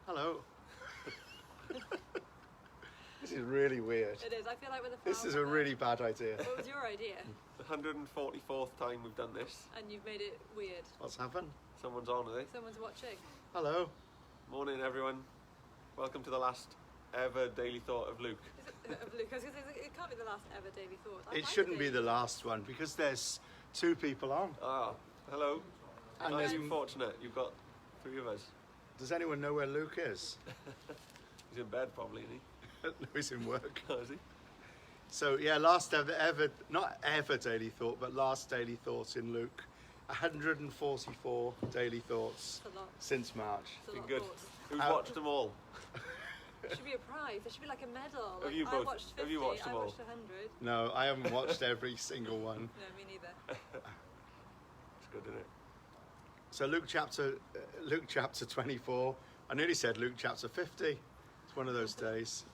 Hello. This is really weird. It is. I feel like with a This is a really bad idea. What was your idea? The 144th time we've done this. And you've made it weird. What's happened? Someone's on, are they? Someone's watching. Hello. Morning, everyone. Welcome to the last ever Daily Thought of Luke. Is it, of Luke? I was gonna say, it can't be the last ever daily thought. I It like shouldn't be daily the last one because there's two people on. Ah, hello. And Nice then- and fortunate. You've got three of us. Does anyone know where Luke is? He's in bed, probably, isn't he? He's in work. Oh, is he? So yeah, last ever, not ever daily thought, but last daily thoughts in Luke. 144 daily thoughts It's a lot. since March. It's a Been lot good. of thoughts. Who's Out- watched them all? There should be a prize. There should be like a medal. Have you I both- watched 50, have you watched them I all? watched 100. No, I haven't watched every single one. No, me neither. It's good, isn't it? So Luke chapter 24. I nearly said Luke chapter 50. It's one of those days.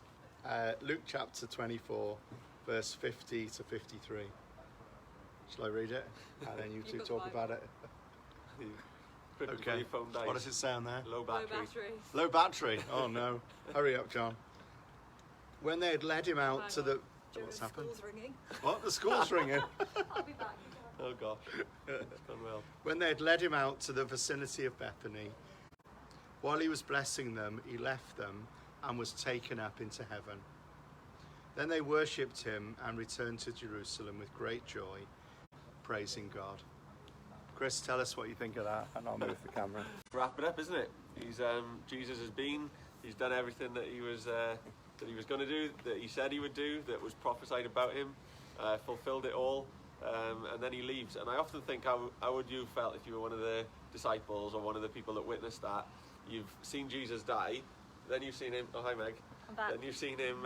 Luke chapter 24, verse 50 to 53. Shall I read it? And then you two got talk five. about it. Quick before Okay. your phone dies. What does it say on there? Low Low battery. battery. Low battery. Oh no. Hurry up, John. When they had led him out Hang to on. the... Joe, What's the happened? school's ringing. What? The school's ringing. I'll be back. Oh gosh. It's gone well. When they had led him out to the vicinity of Bethany, while he was blessing them, he left them and was taken up into heaven. Then they worshipped him and returned to Jerusalem with great joy, praising God. Chris, tell us what you think of that, and I'll move the camera. Wrap it up, isn't it? Jesus has been. He's done everything that he was going to do, that he said he would do, that was prophesied about him, fulfilled it all, and then he leaves. And I often think, how would you have felt if you were one of the disciples or one of the people that witnessed that? You've seen Jesus die, then you've seen him. Oh, hi, Meg. I'm back. Then you've seen him.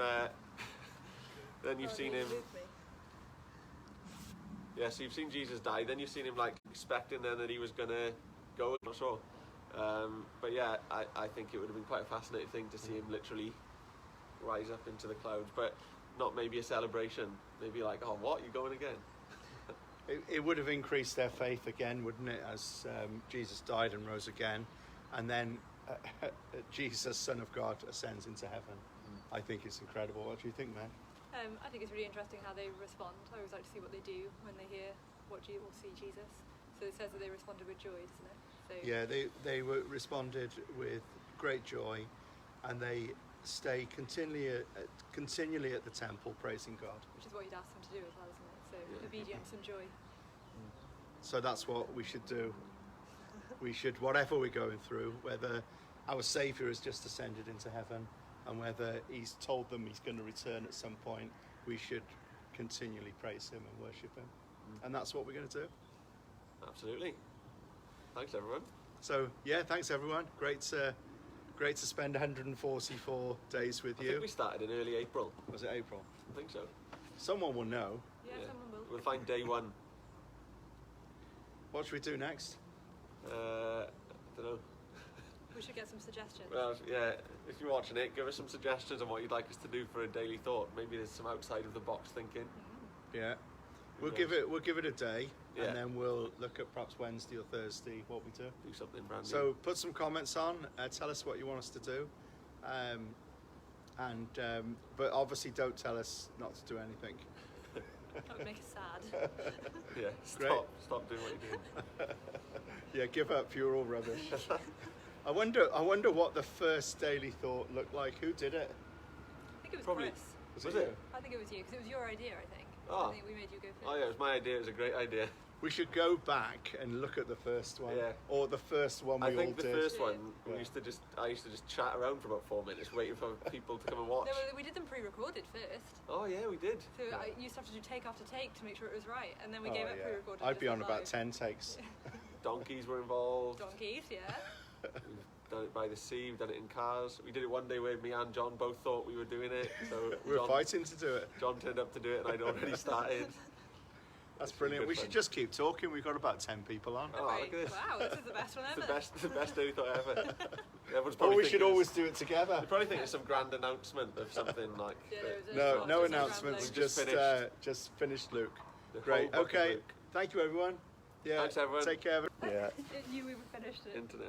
Then you've seen him. Yeah, so you've seen Jesus die, then you've seen him like expecting then that he was going to go, I'm not sure. But yeah, I think it would have been quite a fascinating thing to see him literally rise up into the clouds, but not maybe a celebration, maybe like, oh what, you're going again? It would have increased their faith again, wouldn't it, as Jesus died and rose again, and then Jesus, Son of God, ascends into heaven. I think it's incredible. What do you think, Meg? I think it's really interesting how they respond. I always like to see what they do when they hear or see Jesus. So it says that they responded with joy, doesn't it? So Yeah, they were responded with great joy, and they stay continually at the temple praising God. which is what you'd ask them to do as well, isn't it? So Yeah. obedience and joy. So that's what we should do. We should, whatever we're going through, whether our Saviour has just ascended into heaven and whether he's told them he's going to return at some point, we should continually praise him and worship him. And that's what we're going to do. Absolutely. Thanks, everyone. So yeah, thanks everyone. Great to spend 144 days with I you. think we started in early April. Was it April? I think so. Someone will know. Yeah, Yeah. someone will. We'll find day one. What should we do next? I don't know. We should get some suggestions. Well, yeah, if you're watching it, give us some suggestions on what you'd like us to do for a daily thought. Maybe there's some outside of the box thinking. Yeah. Who We'll knows? give it a day, Yeah. and then we'll look at perhaps Wednesday or Thursday what we do. Do something brand new. So put some comments on. Tell us what you want us to do, but obviously don't tell us not to do anything. That would make us sad. yeah, stop doing what you're doing. Yeah, give up. You're all rubbish. I wonder what the first daily thought looked like. Who did it? I think it was Probably. Chris. Was you? it? I think it was you, because it was your idea, I think. Oh. I think we made you go first. Oh yeah, it was my idea. It was a great idea. We should go back and look at the first one, Yeah. or the first one we I all think the did. first one, Yeah. I used to just chat around for about 4 minutes, waiting for people to come and watch. No, we did them pre-recorded first. Oh yeah, we did. So I used to have to do take after take to make sure it was right, and then we gave Oh, it yeah. pre-recorded. I'd just be on live. about 10 takes. Donkeys were involved. Donkeys, yeah. We've done it by the sea. We've done it in cars. We did it one day where me and John both thought we were doing it. So We were John, fighting to do it. John turned up to do it, and I'd already started. That's It's been brilliant. good We fun. should just keep talking. We've got about 10 people on. Oh, Right. look at this. Wow, this is the best one It's ever. the best daily thought ever. Everyone's Or probably we should thinking always it's- do it together. They probably think it's some grand announcement of something like. Yeah, there was a- No, Just no a announcements. rambling. Just finished, Luke. the whole Great. book of Okay. Luke. Thank you, everyone. Yeah. Thanks, everyone. Take care. Yeah. It knew we finished it. Internet.